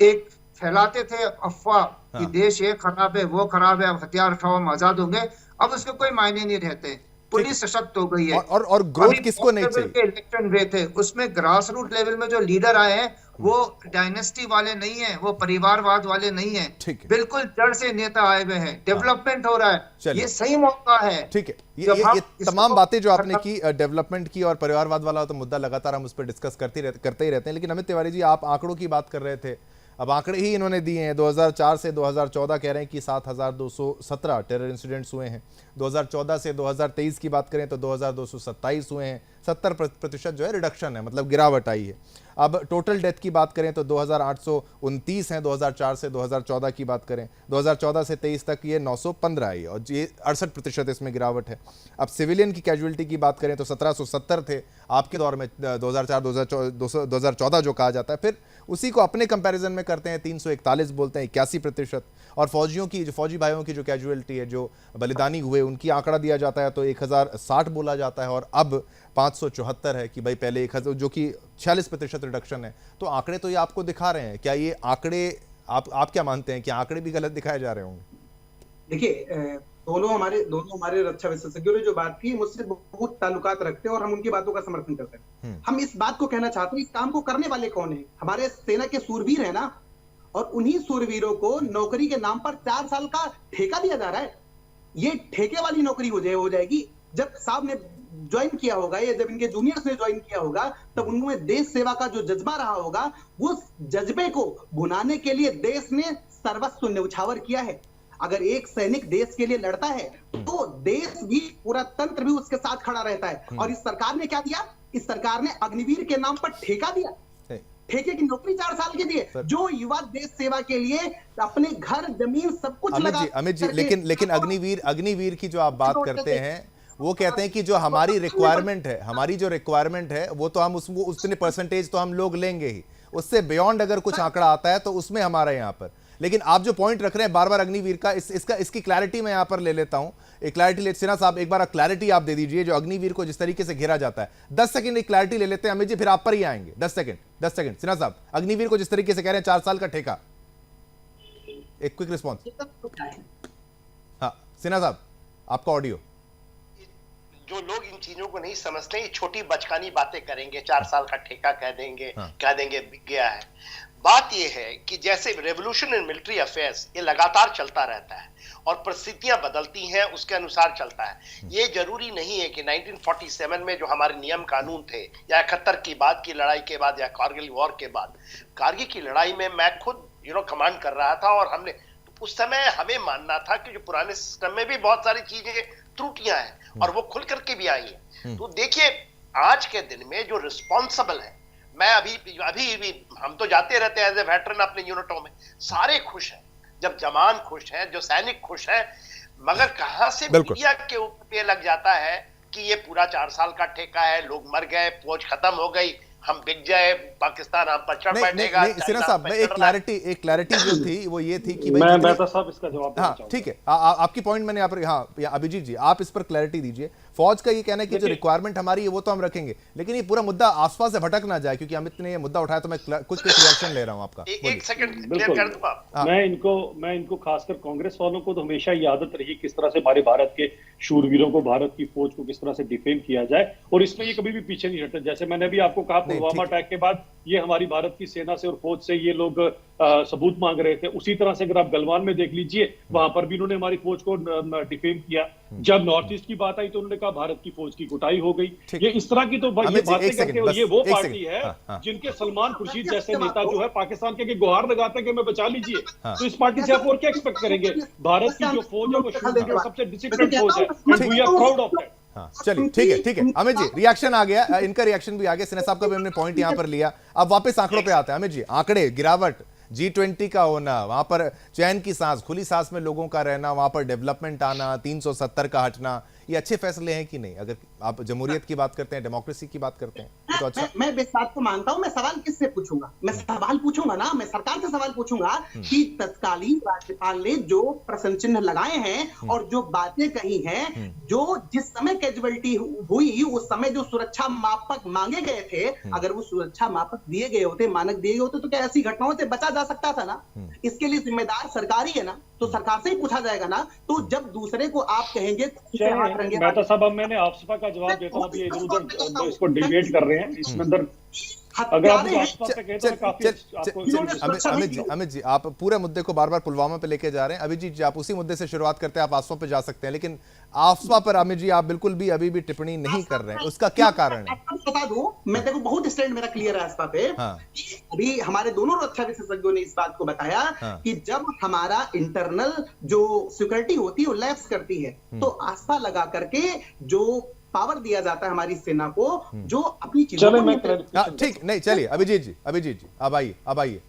एक फैलाते थे अफवाह कि देश ये खराब है वो खराब है, अब हथियार उठाओ हम आजाद होंगे, अब उसके कोई मायने नहीं रहते। पुलिस सशक्त हो गई है, और ग्रोथ किसको नहीं चाहिए। इलेक्शन हुए थे, उसमें ग्रास रूट लेवल में जो लीडर आए हैं वो डायनेस्टी वाले नहीं है, वो परिवारवाद वाले नहीं है, बिल्कुल जड़ से नेता आए हुए हैं, डेवलपमेंट हो रहा है, ये सही मौका है। ठीक है, ये तमाम बातें जो आपने की डेवलपमेंट की और परिवारवाद वाला तो मुद्दा लगातार हम उस पर डिस्कस करते ही रहते हैं, लेकिन अमित तिवारी जी, आप आंकड़ों की बात कर रहे थे, अब आंकड़े ही इन्होंने दिए हैं। 2004 से 2014 कह रहे हैं कि 7217 टेरर इंसिडेंट्स हुए हैं। 2014 से 2023 की बात करें तो 2227 हुए हैं। 70% जो है रिडक्शन है, मतलब गिरावट आई है। अब टोटल डेथ की बात करें तो 2829 हैं 2004 से 2014 की बात करें, 2014 से 23 तक ये 915 आई है, और ये 68% इसमें गिरावट है। अब सिविलियन की कैजुअलिटी की बात करें तो 1770 थे आपके दौर में, 2004-2014 जो कहा जाता है, फिर उसी को अपने कंपैरिजन में करते हैं 341 बोलते हैं, 81%। और फौजियों की, जो फौजी भाइयों की जो कैजुअलिटी है, जो बलिदानी हुए, उनकी आंकड़ा दिया जाता है तो 1060 बोला जाता है, और अब 574 है कि भाई पहले 1000, जो कि 46% रिडक्शन है। तो आंकड़े तो ये आपको दिखा रहे हैं, क्या ये आंकड़े आप क्या मानते हैं कि आंकड़े भी गलत दिखाए जा रहे होंगे? देखिए, दोनों हमारे रक्षा विशेषज्ञों ने जो बात की मुझसे बहुत ताल्लुकात रखते हैं और हम उनकी बातों का समर्थन करते हैं। हम इस बात को कहना चाहते हैं, इस काम को करने वाले कौन है? हमारे सेना के सूरवीर है ना, और उन्हीं सूरवीरों को नौकरी के नाम पर 4 साल का ठेका दिया जा रहा है। ये ठेके वाली नौकरी हो जाएगी। जब साहब ने ज्वाइन किया होगा या जब इनके जूनियर्स ने ज्वाइन किया होगा, तब उनमें देश सेवा का जो जज्बा रहा होगा, उस जज्बे को भुनाने के लिए देश ने सर्वस्व न्यौछावर किया है। अगर एक सैनिक देश के लिए लड़ता है तो देश भी, पूरा तंत्र भी उसके साथ खड़ा रहता है। और इस सरकार ने क्या दिया? इस सरकार ने अग्निवीर के नाम पर ठेका दिया, ठेके की नौकरी 4 साल की दी है। जो युवा देश सेवा के लिए अपने घर जमीन सब कुछ लगा। अमित जी, लेकिन अग्निवीर की जो आप बात करते हैं, वो कहते हैं कि जो हमारी रिक्वायरमेंट है वो तो हम उतने परसेंटेज तो हम लोग लेंगे ही, उससे बियॉन्ड अगर कुछ आंकड़ा आता है तो उसमें हमारा यहाँ पर। लेकिन आप जो पॉइंट रख रहे हैं बार बार अग्निवीर का, इसकी क्लैरिटी मैं यहाँ पर ले लेता हूँ। एक क्लैरिटी सिन्हा साहब, एक बार क्लैरिटी आप दे दीजिए, जो अग्निवीर को जिस तरीके से घेरा जाता है। 10 सेकंड एक क्लैरिटी ले लेते हैं अमित जी, फिर आप पर ही आएंगे। 10 सेकंड सिन्हा साहब, अग्निवीर को जिस तरीके से कह रहे हैं 4 साल का ठेका, एक क्विक रिस्पॉन्स। हाँ सिन्हा साहब, आपका ऑडियो। जो लोग इन चीजों को नहीं समझते, ये छोटी बचकानी बातें करेंगे, 4 साल का ठेका कह देंगे बिक गया है। बात यह है कि जैसे रेवोल्यूशन इन मिलिट्री अफेयर्स, ये लगातार चलता रहता है और परिस्थितियां बदलती हैं, उसके अनुसार चलता है। ये जरूरी नहीं है कि 1947 में जो हमारे नियम कानून थे, या 71 की बाद की लड़ाई के बाद, या कारगिल वॉर के बाद, कारगिल की लड़ाई में मैं खुद कमांड कर रहा था, और हमने उस समय हमें मानना था कि जो पुराने सिस्टम में भी बहुत सारी चीजें त्रुटियां हैं और वो खुल करके भी आई है। तो देखिए, आज के दिन में जो रिस्पॉन्सिबल है, मैं अभी हम तो जाते रहते हैं एज ए वेटरन अपने यूनिटों में, सारे खुश हैं, जब जवान खुश हैं, जो सैनिक खुश हैं, मगर कहां से मीडिया के ऊपर लग जाता है कि ये पूरा 4 साल का ठेका है, लोग मर गए, फौज खत्म हो गई, हम बिक जाए, पाकिस्तान हम पर चढ़ नहीं नहीं बैठेगा, नहीं सिन्हा चाइना साहब, पर मैं चढ़ रहा है। एक क्लैरिटी जो थी वो ये थी कि भाई मैं जितनी- मेहता साहब इसका जवाब देना हाँ चाहूंगा। ठीक है, आपकी पॉइंट मैंने यहाँ पर, हाँ अभिजीत जी आप इस पर क्लैरिटी दीजिए। फौज का ये कहना है कि जो देखिए- रिक्वायरमेंट हमारी है वो तो हम रखेंगे, लेकिन ये पूरा मुद्दा आसपास से भटक ना जाए, क्योंकि अमित ने ये मुद्दा उठाया तो मैं कुछ रिएक्शन ले रहा हूँ आपका। एक सेकंड क्लियर बिल्कुल। कर दूं आप। हाँ। मैं इनको खासकर कांग्रेस वालों को तो हमेशा ये आदत रही किस तरह से हमारे भारत के शूरवीरों को, भारत की फौज को किस तरह से डिफेम किया जाए, और इसमें ये कभी भी पीछे नहीं हटते। जैसे मैंने भी आपको कहा, नहीं, पुलवामा ठीक है। अटैक के बाद ये हमारी भारत की सेना से और फौज से ये लोग सबूत मांग रहे थे। उसी तरह से अगर आप गलवान में देख लीजिए, वहां पर भी इन्होंने हमारी फौज को डिफेम किया। जब नॉर्थ ईस्ट की बात आई तो उन्होंने कहा भारत की फौज की कुटाई हो गई। ठीक। ये इस तरह की तो भाई ये अमित जी, बातें एक सेकंड, करते हो, बस ये वो एक पार्टी सेकंड। है हाँ, हाँ। जिनके सलमान खुर्शीद जैसे नेता जो है पाकिस्तान के गुहार लगाते हैं कि मैं बचा लीजिए। हाँ। तो इस पार्टी से आप और क्या एक्सपेक्ट करेंगे? भारत की जो फौज है वो शूरवीर और सबसे डिसिप्लिन फौज है, and we are proud of that. हाँ चलिए ठीक है अमित जी, रिएक्शन आ गया, इनका रिएक्शन भी आ गया, सिन्हा साहब का भी हमने पॉइंट यहाँ पर लिया। अब वापस आंकड़ों पे आते हैं अमित जी। आंकड़े, गिरावट, G20 का होना, वहां पर चैन की सांस, खुली सांस में लोगों का रहना, वहां पर डेवलपमेंट आना, 370 का हटना, ये अच्छे फैसले हैं कि नहीं? अगर आप जमहूरियत की बात करते हैं, डेमोक्रेसी की बात करते हैं तो अच्छा। मैं इस बात को मानता हूं। मैं सवाल किससे पूछूंगा? मैं सवाल पूछूंगा ना, मैं सरकार से सवाल पूछूंगा कि तत्कालीन राज्यपाल ने जो प्रश्न चिन्ह लगाए हैं और जो बातें कही हैं, जो जिस समय कैजुअलिटी हुई उस समय जो सुरक्षा मापक मांगे गए थे, अगर वो सुरक्षा मापक दिए गए होते, मानक दिए गए होते, तो क्या ऐसी घटनाओं से बचा जा सकता था ना? इसके लिए जिम्मेदार सरकार ही है ना, तो सरकार से ही पूछा जाएगा ना। तो जब दूसरे को आप कहेंगे मेहता साहब, अब मैंने आपसपा का जवाब देता हूँ। अभी इधर उधर इसको डिबेट कर रहे हैं, इसमें अंदर अगर आप आपसपा पे कहते हैं काफी आपको। अमित जी आप पूरे मुद्दे को बार बार पुलवामा पे लेके जा रहे हैं। अभिजीत जी आप उसी मुद्दे से शुरुआत करते हैं, आप आसपा पे जा सकते हैं, लेकिन आसपा पर अमित जी आप बिल्कुल भी अभी भी टिप्पणी नहीं कर रहे हैं, उसका क्या कारण है? बता दूं, मैं देखो बहुत स्टैंड मेरा क्लियर है आसपा पे। हाँ। अभी हमारे दोनों रक्षा विशेषज्ञों ने इस बात को बताया कि जब हमारा इंटरनल जो सिक्योरिटी होती है वो लैप्स करती है, तो आसपा लगा करके जो पावर दिया जाता है हमारी सेना को, जो अपनी चीजों चलो को मैं ठीक नहीं, चलिए अभिजीत जी अब आइए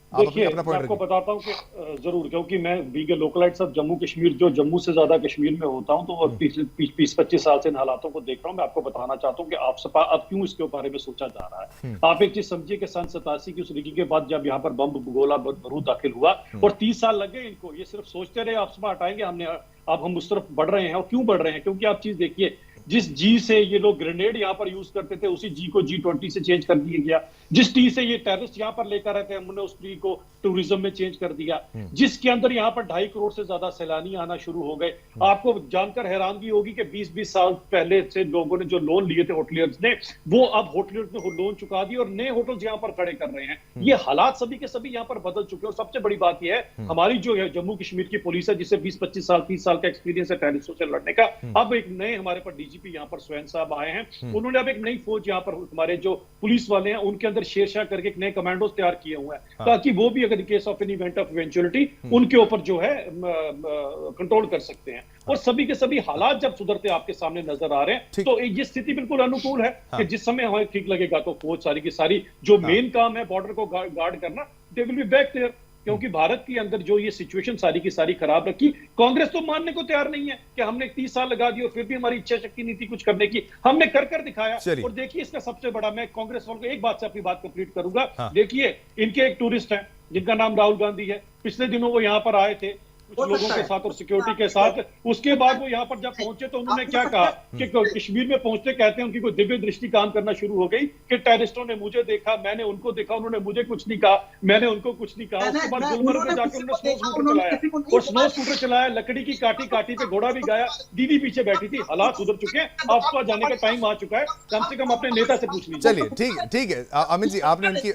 आप देखिए, अपना मैं पॉइंट आपको रखिए। बताता हूँ कि जरूर, क्योंकि मैं बीइंग ए लोकलाइट सब जम्मू कश्मीर, जो जम्मू से ज्यादा कश्मीर में होता हूँ, तो और 20-25 साल से इन हालातों को देख रहा हूँ। मैं आपको बताना चाहता हूँ कि आप सपा अब क्यों इसके बारे में सोचा जा रहा है। आप एक चीज समझिए कि सन 87 की उस रिगिंग के बाद जब यहाँ पर बम गोला बारूद दाखिल हुआ और 30 साल लगे इनको, ये सिर्फ सोचते रहे आप सपा हटाएंगे, हमने अब हम उस तरफ बढ़ रहे हैं। और क्यों बढ़ रहे हैं? क्योंकि आप चीज देखिए, जिस जी से ये लोग ग्रेनेड यहाँ पर यूज करते थे, उसी जी को G20 से चेंज कर दिया गया। जिस टी से ये टेररिस्ट यहाँ पर लेकर आए थे, हमने उस टी को टूरिज्म में चेंज कर दिया। जिसके अंदर यहाँ पर 2.5 करोड़ से ज्यादा सैलानी आना शुरू हो गए। आपको जानकर हैरानगी होगी कि 20-20 साल पहले से लोगों ने जो लोन लिए थे होटलियर्स ने, वो अब होटलियर्स ने लोन चुका दिए और नए होटल्स यहाँ पर खड़े कर रहे हैं। ये हालात सभी के सभी यहाँ पर बदल चुके हैं। और सबसे बड़ी बात यह है, हमारी जो है जम्मू कश्मीर की पुलिस है, जिसे 20-25 साल 30 साल का एक्सपीरियंस है टेररिस्टों से लड़ने का, अब एक नए हमारे पास डीजीपी यहाँ पर स्वयं साहब आए हैं। उन्होंने अब एक नई फौज यहाँ पर, हमारे जो पुलिस वाले हैं उनके अंदर शेरशाह करके एक नए कमांडोज तैयार किए हुए हैं, ताकि वो भी अगर case of an event of eventuality उनके ऊपर जो है कंट्रोल कर सकते हैं। और सभी के सभी हालात जब सुधरते आपके सामने नजर आ रहे हैं, तो ये स्थिति बिल्कुल अनुकूल है कि जिस समय हमें ठीक लगेगा तो फौज सारी की सारी जो मेन काम है बॉर्डर को गार्ड करना, they will be back there. क्योंकि भारत के अंदर जो ये सिचुएशन सारी की सारी खराब रखी, कांग्रेस तो मानने को तैयार नहीं है कि हमने 30 साल लगा दिए और फिर भी हमारी इच्छा शक्ति नहीं थी कुछ करने की। हमने कर दिखाया। और देखिए इसका सबसे बड़ा, मैं कांग्रेस वालों को एक बात से अपनी बात कंप्लीट करूंगा। देखिए, इनके एक टूरिस्ट हैं जिनका नाम राहुल गांधी है। पिछले दिनों वो यहाँ पर आए थे कुछ लोगों के साथ और सिक्योरिटी के साथ। उसके बाद वो यहाँ पर जब पहुंचे तो उन्होंने क्या कहा कि कश्मीर में पहुंचते कहते हैं उनकी कोई दिव्य दृष्टि काम करना शुरू हो गई कि टेररिस्टों ने मुझे देखा, मैंने उनको देखा, उन्होंने मुझे कुछ नहीं कहा, मैंने उनको कुछ नहीं कहा। उसके बाद गुलमर्ग में जाकर उन्होंने स्नो स्कूटर चलाया और स्नो स्कूटर चलाया, लकड़ी की काटी पे घोड़ा भी गाया, दीदी पीछे बैठी थी। हालात सुधर चुके हैं, आपको जाने का टाइम आ चुका है, कम से कम अपने नेता से पूछ लीजिए। चलिए ठीक है अमित जी, आपने उनकी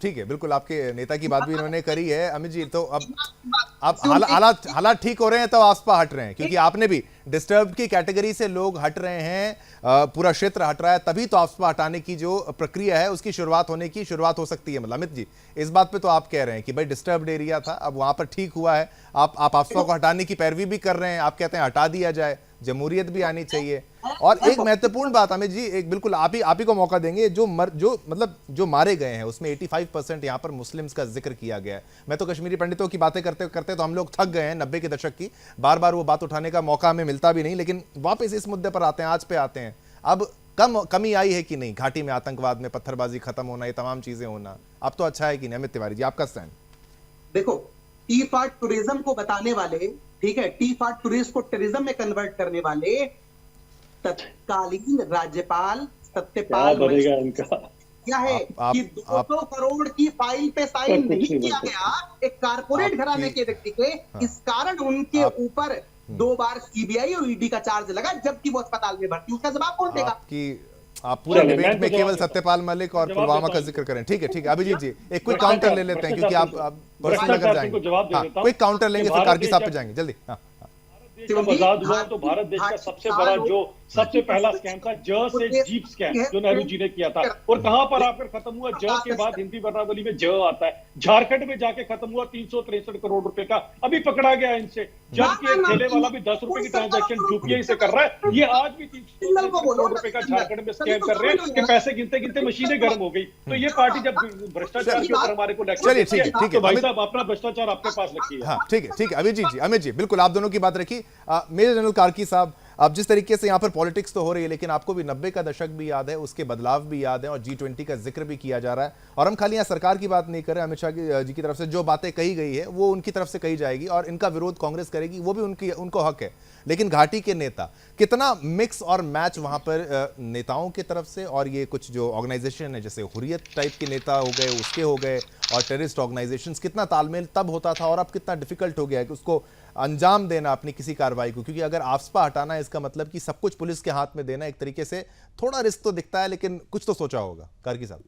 ठीक है, बिल्कुल आपके नेता की बात भी इन्होंने करी है। अमित जी, तो अब हालात ठीक हो रहे हैं तो आसपा हट रहे हैं, क्योंकि आपने भी डिस्टर्ब्ड की कैटेगरी से लोग हट रहे हैं, पूरा क्षेत्र हट रहा है, तभी तो आसपा हटाने की जो प्रक्रिया है उसकी शुरुआत हो सकती है। मतलब अमित जी, इस बात पे तो आप कह रहे हैं कि भाई डिस्टर्ब्ड एरिया था, अब वहां पर ठीक हुआ है, आप आसपा को हटाने की पैरवी भी कर रहे हैं, आप कहते हैं हटा दिया जाए, जमहूरियत भी आनी चाहिए। और एक महत्वपूर्ण बात अमित जी, एक बिल्कुल आप ही को मौका देंगे, जो मारे गए हैं उसमें 85% यहाँ पर मुस्लिम्स का जिक्र किया गया है। मैं तो कश्मीरी पंडितों की बातें करते करते तो हम लोग थक गए हैं 90 के दशक की, बार बार वो बात उठाने का मौका हमें मिलता भी नहीं। लेकिन वापस इस मुद्दे पर आते हैं, आज पे आते हैं। अब कमी आई है कि नहीं? घाटी में आतंकवाद में पत्थरबाजी खत्म होना, ये तमाम चीजें होना, अब तो अच्छा है कि नहीं? अमित तिवारी जी, आपका स्टैंड। देखो, टी फॉर टूरिज्म को बताने वाले, ठीक है, टी फॉर टूरिस्ट को टूरिज्म में कन्वर्ट करने वाले तत्कालीन राज्यपाल सत्यपाल बनेगा इनका क्या है कि 200 करोड़ की फाइल पे साइन नहीं किया गया एक कारपोरेट घराने के व्यक्ति के, इस कारण उनके ऊपर 2 बार सीबीआई और ईडी का चार्ज लगा, जबकि वो अस्पताल में भर्ती। उसका जवाब कौन देगा? आप पूरे डिबेट में केवल सत्यपाल मलिक और पुलवामा का जिक्र करें। ठीक है, ठीक है अभिजीत जी, एक क्विक काउंटर ले लेते हैं क्योंकि आप पर्सनल अगर जाएंगे, क्विक काउंटर लेंगे फिर कार्की साहब पे जाएंगे जल्दी। आजाद हुआ तो भारत देश का सबसे बड़ा जो सबसे पहला स्कैम था ज से जीप स्कैम, जो नेहरू जी ने किया था। और कहां पर आकर खत्म हुआ? ज के बाद हिंदी वर्णावली में ज आता है। झारखंड में जाके खत्म हुआ 363 करोड़ रुपए का, अभी पकड़ा गया इनसे। जबकि एक ठेले वाला भी 10 रुपए की ट्रांजैक्शन यूपीआई से कर रहा है, ये आज भी 363 करोड़ रुपए का झारखंड में स्कैम कर रहे हैं कि पैसे गिनते गिनते मशीनें गर्म हो गई। तो ये पार्टी जब भ्रष्टाचार के ऊपर हमारे को लेक्चर देती है, तो भाई साहब अपना भ्रष्टाचार आपके पास रखिए। हाँ ठीक है, ठीक है अभिजीत जी, अमित जी, बिल्कुल आप दोनों की बात रखी। मेजर जनरल कार्की साहब, अब जिस तरीके से यहाँ पर पॉलिटिक्स तो हो रही है, लेकिन आपको भी 90 का दशक भी याद है, उसके बदलाव भी याद है और G20 का जिक्र भी किया जा रहा है। और हम खाली यहाँ सरकार की बात नहीं कर रहे, अमित शाह जी की तरफ से जो बातें कही गई है वो उनकी तरफ से कही जाएगी और इनका विरोध कांग्रेस करेगी, वो भी उनको हक है। लेकिन घाटी के नेता कितना मिक्स और मैच वहां पर नेताओं की तरफ से और ये कुछ जो ऑर्गेनाइजेशन है जैसे हुर्रियत टाइप के नेता हो गए, उसके हो गए, और टेररिस्ट ऑर्गेनाइजेशंस, कितना तालमेल तब होता था और अब कितना डिफिकल्ट हो गया है कि उसको अंजाम देना अपनी किसी कार्रवाई को? क्योंकि अगर आफ्सपा हटाना है इसका मतलब कि सब कुछ पुलिस के हाथ में देना, एक तरीके से थोड़ा रिस्क तो दिखता है, लेकिन कुछ तो सोचा होगा कार्की साहब।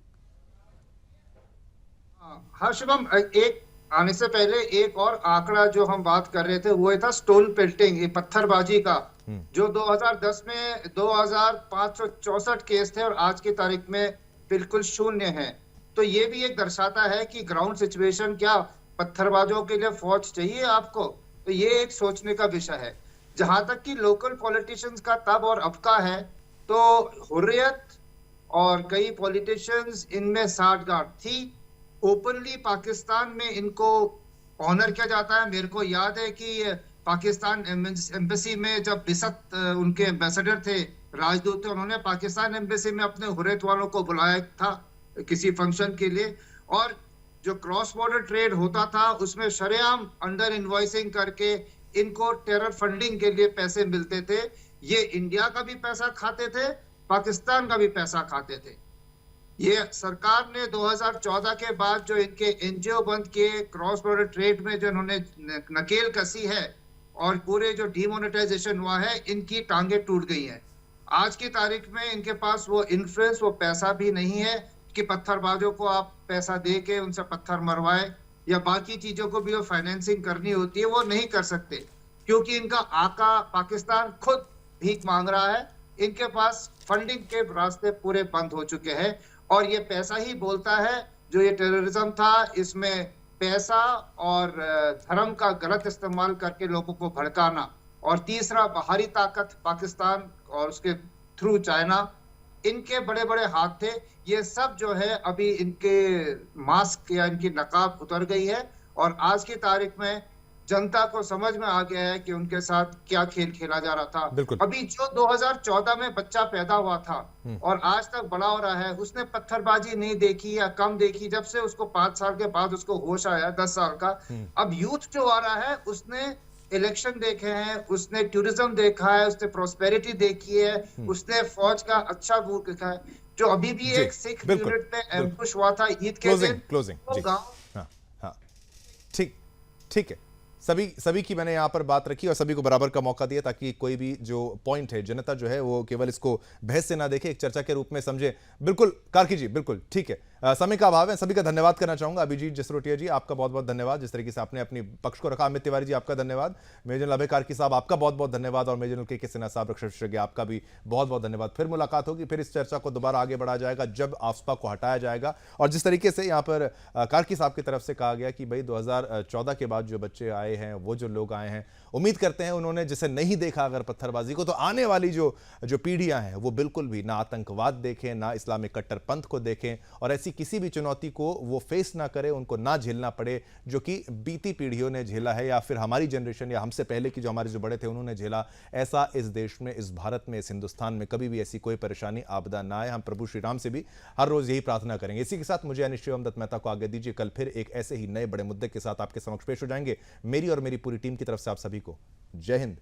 हाँ शिवम, एक आने से पहले एक और आंकड़ा जो हम बात कर रहे थे वो था स्टोन पेल्टिंग, ये पत्थरबाजी का, जो 2010 में 2564 केस थे और आज की तारीख में बिल्कुल शून्य है। तो ये भी एक दर्शाता है कि ग्राउंड सिचुएशन, क्या पत्थरबाजों के लिए फौज चाहिए आपको? तो ये एक सोचने का विषय है। जहां तक कि लोकल पॉलिटिशियंस का तब और अब का है, तो हुर्रियत और कई पॉलिटिशियंस इनमें साठगांठ थी। ओपनली पाकिस्तान में इनको ऑनर किया जाता है। मेरे को याद है कि पाकिस्तान एम्बेसी में जब बिसत उनके एम्बेसडर थे, राजदूत थे, उन्होंने पाकिस्तान एम्बेसी में अपने हुर्रियत वालों को बुलाया था किसी फंक्शन के लिए, और जो क्रॉस बॉर्डर ट्रेड होता था उसमें शरेआम अंडर इनवॉइसिंग करके इनको टेरर फंडिंग के लिए पैसे मिलते थे। ये इंडिया का भी पैसा खाते थे, पाकिस्तान का भी पैसा खाते थे। ये सरकार ने 2014 के बाद जो इनके एनजीओ बंद किए, क्रॉस बॉर्डर ट्रेड में जो इन्होंने नकेल कसी है और पूरे जो डीमोनेटाइजेशन हुआ है, इनकी टांगे टूट गई हैं। आज की तारीख में इनके पास वो इन्फ्लुएंस, वो पैसा भी नहीं है कि पत्थरबाजों को आप पैसा दे के उनसे पत्थर मरवाए या बाकी चीजों को भी वो फाइनेंसिंग करनी होती है, वो नहीं कर सकते क्योंकि इनका आका पाकिस्तान खुद भीख मांग रहा है। इनके पास फंडिंग के रास्ते पूरे बंद हो चुके हैं और ये पैसा ही बोलता है। जो ये टेररिज्म था, इसमें पैसा और धर्म का गलत इस्तेमाल करके लोगों को भड़काना, और तीसरा बाहरी ताकत पाकिस्तान और उसके थ्रू चाइना, इनके बड़े बड़े हाथ थे। ये सब जो है अभी इनके मास्क या इनकी नकाब उतर गई है और आज की तारीख में जनता को समझ में आ गया है कि उनके साथ क्या खेल खेला जा रहा था। अभी जो 2014 में बच्चा पैदा हुआ था और आज तक बड़ा हो रहा है, उसने पत्थरबाजी नहीं देखी या कम देखी। जब से उसको 5 साल के बाद उसको होश आया, 10 साल का, अब यूथ जो आ रहा है उसने इलेक्शन देखे हैं, उसने टूरिज्म देखा है, उसने प्रोस्पेरिटी देखी है, उसने फौज का अच्छा वो देखा है। जो अभी भी एक सिख यूनिट में एम्बुश हुआ था ईद के दिन, ठीक है। सभी की मैंने यहाँ पर बात रखी और सभी को बराबर का मौका दिया ताकि कोई भी जो पॉइंट है, जनता जो है वो केवल इसको बहस से ना देखे, एक चर्चा के रूप में समझे। बिल्कुल कार्की जी, बिल्कुल ठीक है। समय का अभाव है, सभी का धन्यवाद करना चाहूंगा। अभिजीत जसरोटिया जी, आपका बहुत बहुत धन्यवाद जिस तरीके से आपने अपनी पक्ष को रखा। अमित तिवारी जी, आपका धन्यवाद। मेजर जनरल अभय कार्की साहब, आपका बहुत बहुत धन्यवाद। और मेजर जनरल के सिन्हा साहब, रक्षा विशेषज्ञ, आपका भी बहुत बहुत धन्यवाद। फिर मुलाकात होगी, फिर इस चर्चा को दोबारा आगे बढ़ाया जाएगा जब आफ्सपा को हटाया जाएगा। और जिस तरीके से यहाँ पर कार्की साहब की तरफ से कहा गया कि भाई 2014 के बाद जो बच्चे आए हैं, वो जो लोग आए हैं, उम्मीद करते हैं उन्होंने जिसे नहीं देखा अगर पत्थरबाजी को, तो आने वाली जो पीढ़ियां हैं वो बिल्कुल भी ना आतंकवाद देखें, ना इस्लामिक कट्टरपंथ को देखें और ऐसी किसी भी चुनौती को वो फेस ना करे, उनको ना झेलना पड़े जो कि बीती पीढ़ियों ने झेला है या फिर हमारी जनरेशन या हमसे पहले की जो हमारे जो बड़े थे उन्होंने झेला। ऐसा इस देश में, इस भारत में, इस हिंदुस्तान में कभी भी ऐसी कोई परेशानी, आपदा ना आए। हम प्रभु श्री राम से भी हर रोज यही प्रार्थना करेंगे। इसी के साथ मुझे यानी शिवम दत्त मेहता को आगे दीजिए। कल फिर एक ऐसे ही नए बड़े मुद्दे के साथ आपके समक्ष पेश हो जाएंगे। मेरी और मेरी पूरी टीम की तरफ से आप सभी को जय हिंद।